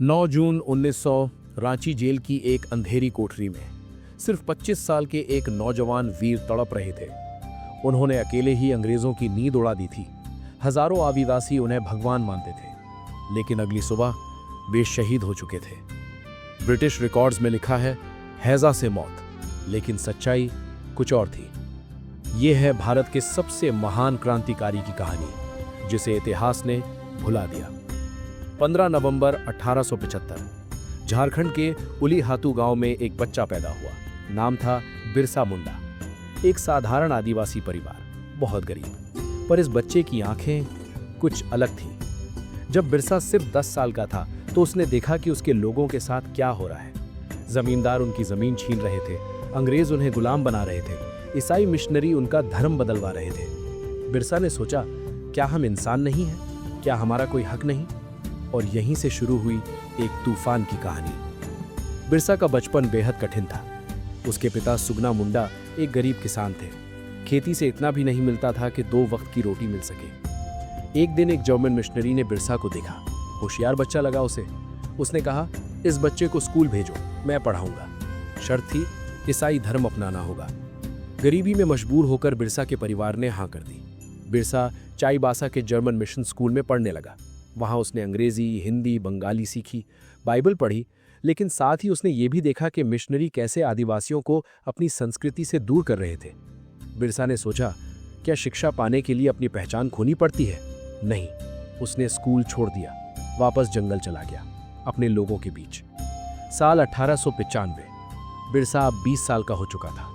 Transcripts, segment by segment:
9 जून 1900 Ranchi jail की एक अंधेरी कोठरी में सिर्फ 25 साल के एक नौजवान वीर तड़प रहे थे। उन्होंने अकेले ही अंग्रेजों की नींद उड़ा दी थी। हजारों आदिवासी उन्हें भगवान मानते थे, लेकिन अगली सुबह वे शहीद हो चुके थे। ब्रिटिश रिकॉर्ड्स में लिखा है हैजा से मौत, लेकिन सच्चाई कुछ और थी। यह है भारत के सबसे महान क्रांतिकारी की कहानी, जिसे इतिहास ने भुला दिया। 15 नवंबर 1875 झारखंड के उलीहातू गांव में एक बच्चा पैदा हुआ। नाम था बिरसा मुंडा। एक साधारण आदिवासी परिवार, बहुत गरीब, पर इस बच्चे की आंखें कुछ अलग थीं। जब बिरसा सिर्फ 10 साल का था तो उसने देखा कि उसके लोगों के साथ क्या हो रहा है। जमींदार उनकी जमीन छीन रहे थे, अंग्रेज उन्हें गुलाम बना रहे थे, ईसाई मिशनरी उनका धर्म बदलवा रहे थे। बिरसा ने सोचा, क्या हम इंसान नहीं हैं? क्या हमारा कोई हक नहीं? और यहीं से शुरू हुई एक तूफान की कहानी। बिरसा का बचपन बेहद कठिन था। उसके पिता सुगना मुंडा एक गरीब किसान थे। खेती से इतना भी नहीं मिलता था कि 2 वक्त की रोटी मिल सके। एक दिन एक जर्मन मिशनरी ने बिरसा को देखा। होशियार बच्चा लगा उसे। उसने कहा, इस बच्चे को स्कूल भेजो, मैं पढ़ाऊंगा। शर्त थी, ईसाई धर्म अपनाना होगा। गरीबी में मजबूर होकर बिरसा के परिवार ने हाँ कर दी। बिरसा चाईबासा के जर्मन मिशन स्कूल में पढ़ने लगा। वहाँ उसने अंग्रेजी, हिंदी, बंगाली सीखी, बाइबल पढ़ी, लेकिन साथ ही उसने ये भी देखा कि मिशनरी कैसे आदिवासियों को अपनी संस्कृति से दूर कर रहे थे। बिरसा ने सोचा, क्या शिक्षा पाने के लिए अपनी पहचान खोनी पड़ती है? नहीं। उसने स्कूल छोड़ दिया, वापस जंगल चला गया, अपने लोगों के बीच। साल 1895। बिरसा अब 20 साल का हो चुका था।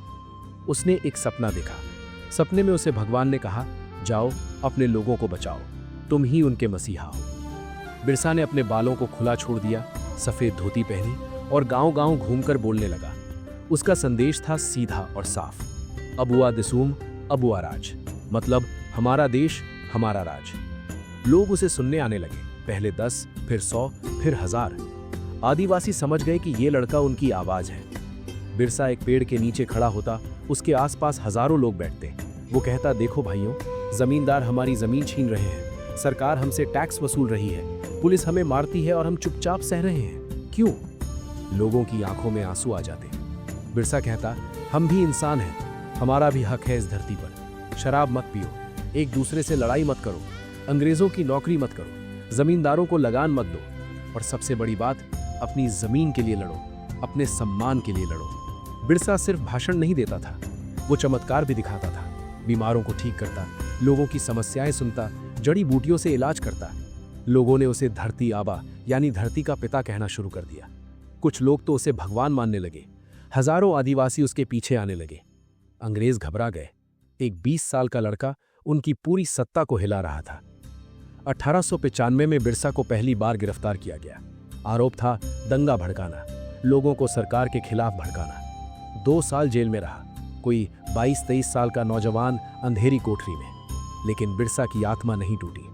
उसने एक सपना देखा। सपने में उसे भगवान ने कहा, जाओ अपने लोगों को बचाओ, तुम ही उनके मसीहा हो। बिरसा ने अपने बालों को खुला छोड़ दिया, सफेद धोती पहनी और गांव-गांव घूमकर बोलने लगा। उसका संदेश था सीधा और साफ, अबुआ दिसूम अबुआ राज, मतलब हमारा देश हमारा राज। लोग उसे सुनने आने लगे, पहले 10, फिर 100, फिर 1000। आदिवासी समझ गए कि ये लड़का उनकी आवाज है। बिरसा एक पेड़ के नीचे खड़ा होता, उसके आसपास हजारों लोग बैठते। वो कहता, देखो भाइयों, जमींदार हमारी जमीन छीन रहे हैं, सरकार हमसे टैक्स वसूल रही है, पुलिस हमें मारती है और हम चुपचाप सह रहे हैं। क्यों? लोगों की आंखों में आंसू आ जाते। बिरसा कहता, हम भी इंसान हैं, हमारा भी हक है इस धरती पर। शराब मत पियो, एक दूसरे से लड़ाई मत करो, अंग्रेजों की नौकरी मत करो, जमींदारों को लगान मत दो, और सबसे बड़ी बात, अपनी जमीन के लिए लड़ो, अपने सम्मान के लिए लड़ो। बिरसा सिर्फ भाषण नहीं देता था, वो चमत्कार भी दिखाता था। बीमारों को ठीक करता, लोगों की समस्याएं सुनता, जड़ी बूटियों से इलाज करता। लोगों ने उसे धरती आबा यानी धरती का पिता कहना शुरू कर दिया। कुछ लोग तो उसे भगवान मानने लगे। हजारों आदिवासी उसके पीछे आने लगे। अंग्रेज घबरा गए। एक 20 साल का लड़का उनकी पूरी सत्ता को हिला रहा था। 1895 में बिरसा को पहली बार गिरफ्तार किया गया। आरोप था दंगा भड़काना, लोगों को सरकार के खिलाफ भड़काना। 2 साल जेल में रहा। कोई 22-23 साल का नौजवान अंधेरी कोठरी में, लेकिन बिरसा की आत्मा नहीं टूटी।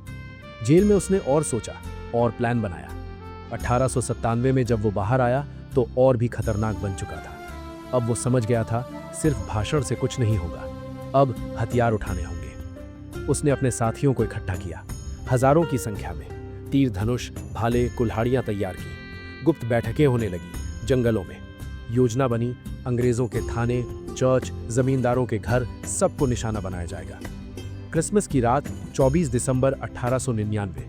जेल में उसने और सोचा और प्लान बनाया। 1897 में जब वो बाहर आया तो और भी खतरनाक बन चुका था। अब वो समझ गया था, सिर्फ भाषण से कुछ नहीं होगा, अब हथियार उठाने होंगे। उसने अपने साथियों को इकट्ठा किया, हजारों की संख्या में। तीर धनुष, भाले, कुल्हाड़ियां तैयार की। गुप्त बैठकें होने लगी जंगलों में। योजना बनी, अंग्रेजों के थाने, चर्च, जमींदारों के घर, सबको निशाना बनाया जाएगा। क्रिसमस की रात 24 दिसंबर 1899।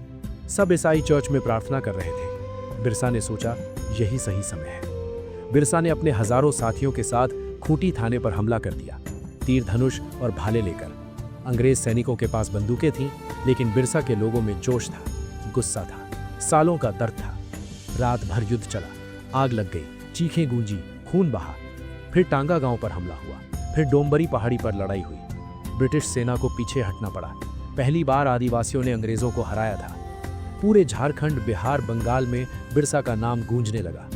सब ईसाई चर्च में प्रार्थना कर रहे थे। बिरसा ने सोचा, यही सही समय है। बिरसा ने अपने हजारों साथियों के साथ खूंटी थाने पर हमला कर दिया, तीर धनुष और भाले लेकर। अंग्रेज सैनिकों के पास बंदूकें थीं, लेकिन बिरसा के लोगों में जोश था, गुस्सा था, सालों का दर्द था। रात भर युद्ध चला, आग लग गई, चीखें गूंजी, खून बहा। फिर टांगा गांव पर हमला हुआ, फिर डोंबरी पहाड़ी पर लड़ाई हुई। ब्रिटिश सेना को पीछे हटना पड़ा। पहली बार आदिवासियों ने अंग्रेजों को हराया था। पूरे झारखंड, बिहार, बंगाल में बिरसा का नाम गूंजने लगा।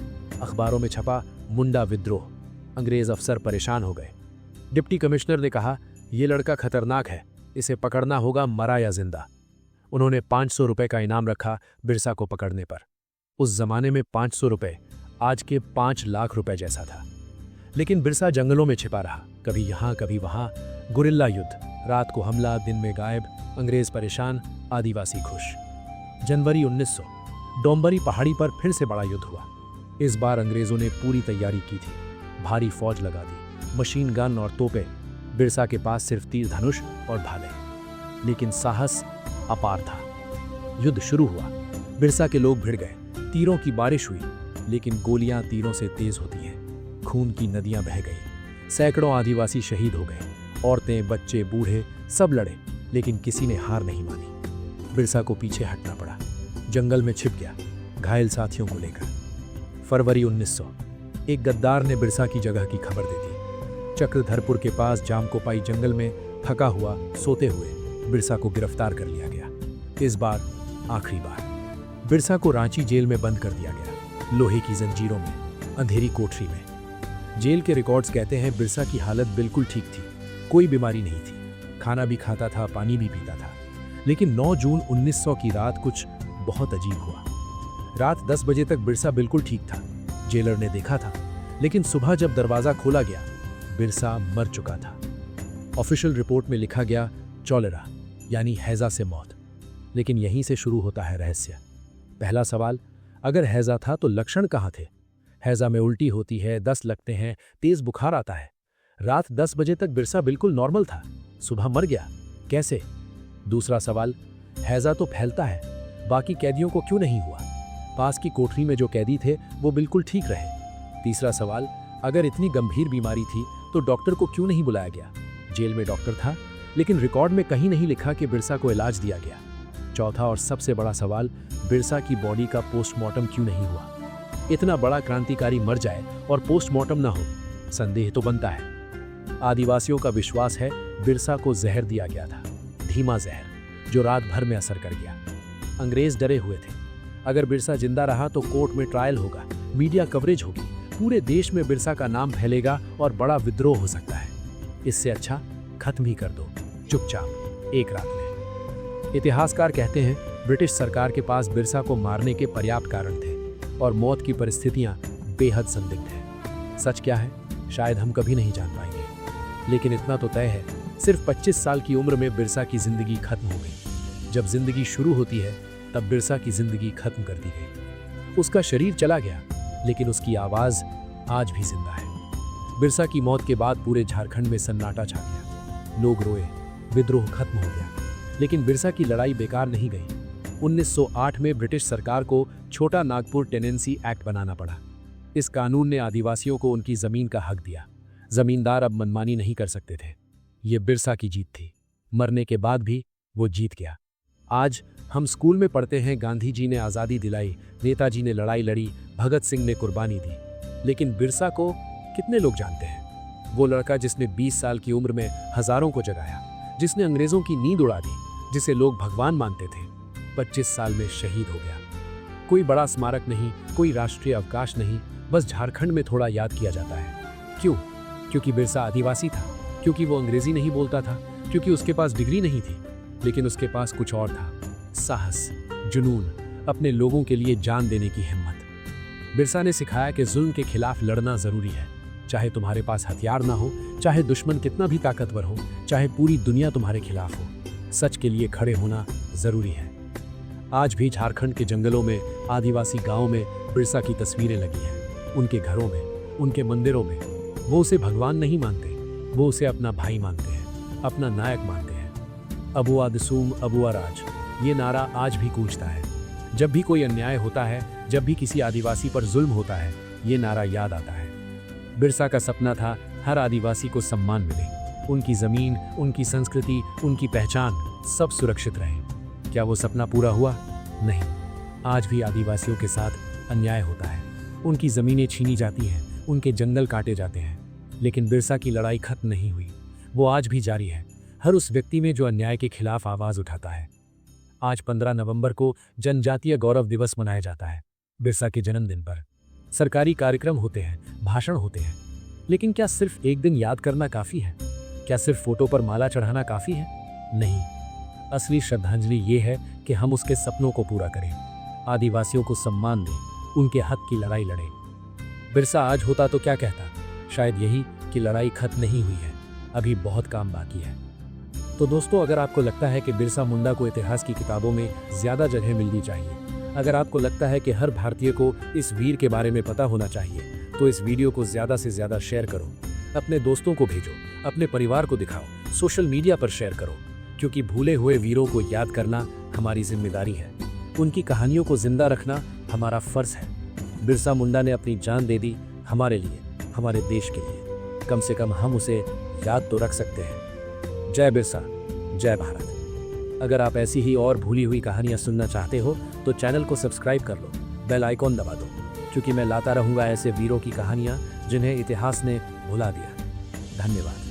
अखबारों में छपा, मुंडा विद्रोह। अंग्रेज अफसर परेशान हो गए। डिप्टी कमिश्नर ने कहा, यह लड़का खतरनाक है, इसे पकड़ना होगा, मरा या जिंदा। उन्होंने 500 रुपए का इनाम रखा बिरसा को पकड़ने पर। उस जमाने में 500 रुपए आज के 5 लाख रुपए जैसा था। लेकिन बिरसा जंगलों में छिपा रहा, कभी यहां कभी वहां। गुरिल्ला युद्ध, रात को हमला, दिन में गायब। अंग्रेज परेशान, आदिवासी खुश। जनवरी 1900, डोंबरी पहाड़ी पर फिर से बड़ा युद्ध हुआ। इस बार अंग्रेजों ने पूरी तैयारी की थी, भारी फौज लगा दी, मशीन गन और तोपें। बिरसा के पास सिर्फ तीर धनुष और भाले, लेकिन साहस अपार था। युद्ध शुरू हुआ, बिरसा के लोग भिड़ गए, तीरों की बारिश हुई, लेकिन गोलियां तीरों से तेज होती हैं। खून की नदियां बह गई, सैकड़ों आदिवासी शहीद हो गए। औरतें, बच्चे, बूढ़े सब लड़े, लेकिन किसी ने हार नहीं मानी। बिरसा को पीछे हटना पड़ा, जंगल में छिप गया, घायल साथियों को लेकर। फरवरी 1900, एक गद्दार ने बिरसा की जगह की खबर दे दी। चक्रधरपुर के पास जामकोपाई जंगल में थका हुआ सोते हुए बिरसा को गिरफ्तार कर लिया गया। इस बार आखिरी बार बिरसा को रांची जेल में बंद कर दिया गया, लोहे की जंजीरों में, अंधेरी कोठरी में। जेल के रिकॉर्ड्स कहते हैं बिरसा की हालत बिल्कुल ठीक थी, कोई बीमारी नहीं थी, खाना भी खाता था, पानी भी पीता था। लेकिन 9 जून 1900 की रात कुछ बहुत अजीब हुआ। रात 10 बजे तक बिरसा बिल्कुल ठीक था, जेलर ने देखा था, लेकिन सुबह जब दरवाजा खोला गया, बिरसा मर चुका था। ऑफिशियल रिपोर्ट में लिखा गया चॉलेरा, यानी हैजा से मौत। लेकिन यहीं से शुरू होता है रहस्य। पहला सवाल, अगर हैजा था तो लक्षण कहाँ थे? हैजा में उल्टी होती है, दस्त लगते हैं, तेज बुखार आता है। रात 10 बजे तक बिरसा बिल्कुल नॉर्मल था, सुबह मर गया, कैसे? दूसरा सवाल, हैजा तो फैलता है, बाकी कैदियों को क्यों नहीं हुआ? पास की कोठरी में जो कैदी थे वो बिल्कुल ठीक रहे। तीसरा सवाल, अगर इतनी गंभीर बीमारी थी तो डॉक्टर को क्यों नहीं बुलाया गया? जेल में डॉक्टर था, लेकिन रिकॉर्ड में कहीं नहीं लिखा कि बिरसा को इलाज दिया गया। चौथा और सबसे बड़ा सवाल, बिरसा की बॉडी का पोस्टमार्टम क्यों नहीं हुआ? इतना बड़ा क्रांतिकारी मर जाए और पोस्टमार्टम ना हो, संदेह तो बनता है। आदिवासियों का विश्वास है बिरसा को जहर दिया गया था, धीमा जहर, जो रात भर में असर कर गया। अंग्रेज डरे हुए थे, अगर बिरसा जिंदा रहा तो कोर्ट में ट्रायल होगा, मीडिया कवरेज होगी, पूरे देश में बिरसा का नाम फैलेगा और बड़ा विद्रोह हो सकता है। इससे अच्छा खत्म ही कर दो, चुपचाप, एक रात में। इतिहासकार कहते हैं ब्रिटिश सरकार के पास बिरसा को मारने के पर्याप्त कारण थे और मौत की परिस्थितियां बेहद संदिग्ध हैं। सच क्या है, शायद हम कभी नहीं जान पाएंगे, लेकिन इतना तो तय है, सिर्फ 25 साल की उम्र में बिरसा की जिंदगी खत्म हो गई। जब जिंदगी शुरू होती है तब बिरसा की जिंदगी खत्म कर दी गई। उसका शरीर चला गया, लेकिन उसकी आवाज आज भी जिंदा है। बिरसा की मौत के बाद पूरे झारखंड में सन्नाटा छा गया, लोग रोए, विद्रोह खत्म हो गया। लेकिन बिरसा की लड़ाई बेकार नहीं गई। 1908 में ब्रिटिश सरकार को छोटा नागपुर टेनेंसी एक्ट बनाना पड़ा। इस कानून ने आदिवासियों को उनकी जमीन का हक दिया। जमींदार अब मनमानी नहीं कर सकते थे। ये बिरसा की जीत थी, मरने के बाद भी वो जीत गया। आज हम स्कूल में पढ़ते हैं गांधी जी ने आज़ादी दिलाई, नेताजी ने लड़ाई लड़ी, भगत सिंह ने कुर्बानी दी। लेकिन बिरसा को कितने लोग जानते हैं? वो लड़का जिसने 20 साल की उम्र में हजारों को जगाया, जिसने अंग्रेजों की नींद उड़ा दी, जिसे लोग भगवान मानते थे, 25 साल में शहीद हो गया। कोई बड़ा स्मारक नहीं, कोई राष्ट्रीय अवकाश नहीं, बस झारखंड में थोड़ा याद किया जाता है। क्यों? क्योंकि बिरसा आदिवासी था, क्योंकि वो अंग्रेजी नहीं बोलता था, क्योंकि उसके पास डिग्री नहीं थी, लेकिन उसके पास कुछ और था, साहस, जुनून, अपने लोगों के लिए जान देने की हिम्मत। बिरसा ने सिखाया कि जुल्म के खिलाफ लड़ना जरूरी है, चाहे तुम्हारे पास हथियार ना हो, चाहे दुश्मन कितना भी ताकतवर हो, चाहे पूरी दुनिया तुम्हारे खिलाफ हो, सच के लिए खड़े होना जरूरी है। आज भी झारखंड के जंगलों में, आदिवासी गांवों में बिरसा की तस्वीरें लगी हैं, उनके घरों में, उनके मंदिरों में। वो उसे भगवान नहीं मानते, वो उसे अपना भाई मानते हैं, अपना नायक मानते हैं। अबुआ दसूम अबुआ राज, ये नारा आज भी गूंजता है। जब भी कोई अन्याय होता है, जब भी किसी आदिवासी पर जुल्म होता है, ये नारा याद आता है। बिरसा का सपना था हर आदिवासी को सम्मान मिले, उनकी जमीन, उनकी संस्कृति, उनकी पहचान सब सुरक्षित रहे। क्या वो सपना पूरा हुआ? नहीं। आज भी आदिवासियों के साथ अन्याय होता है, उनकी जमीनें छीनी जाती हैं, उनके जंगल काटे जाते हैं। लेकिन बिरसा की लड़ाई खत्म नहीं हुई, वो आज भी जारी है, हर उस व्यक्ति में जो अन्याय के खिलाफ आवाज उठाता है। आज 15 नवंबर को जनजातीय गौरव दिवस मनाया जाता है। बिरसा के जन्मदिन पर सरकारी कार्यक्रम होते हैं, भाषण होते हैं, लेकिन क्या सिर्फ एक दिन याद करना काफी है? क्या सिर्फ फोटो पर माला चढ़ाना काफी है? नहीं। असली श्रद्धांजलि ये है कि हम उसके सपनों को पूरा करें, आदिवासियों को सम्मान दें, उनके हक की लड़ाई लड़ें। बिरसा आज होता तो क्या कहता? शायद यही कि लड़ाई खत्म नहीं हुई है, अभी बहुत काम बाकी है। तो दोस्तों, अगर आपको लगता है कि बिरसा मुंडा को इतिहास की किताबों में ज्यादा जगह मिलनी चाहिए, अगर आपको लगता है कि हर भारतीय को इस वीर के बारे में पता होना चाहिए तो इस वीडियो को ज़्यादा से ज़्यादा शेयर करो, अपने दोस्तों को भेजो, अपने परिवार को दिखाओ, सोशल मीडिया पर शेयर करो, क्योंकि भूले हुए वीरों को याद करना हमारी जिम्मेदारी है। उनकी कहानियों को जिंदा रखना हमारा फर्ज है। बिरसा मुंडा ने अपनी जान दे दी हमारे लिए, हमारे देश के लिए। कम से कम हम उसे याद तो रख सकते हैं। जय बिरसा, जय भारत। अगर आप ऐसी ही और भूली हुई कहानियां सुनना चाहते हो तो चैनल को सब्सक्राइब कर लो, बेल आइकॉन दबा दो, क्योंकि मैं लाता रहूंगा ऐसे वीरों की कहानियां जिन्हें इतिहास ने भुला दिया। धन्यवाद।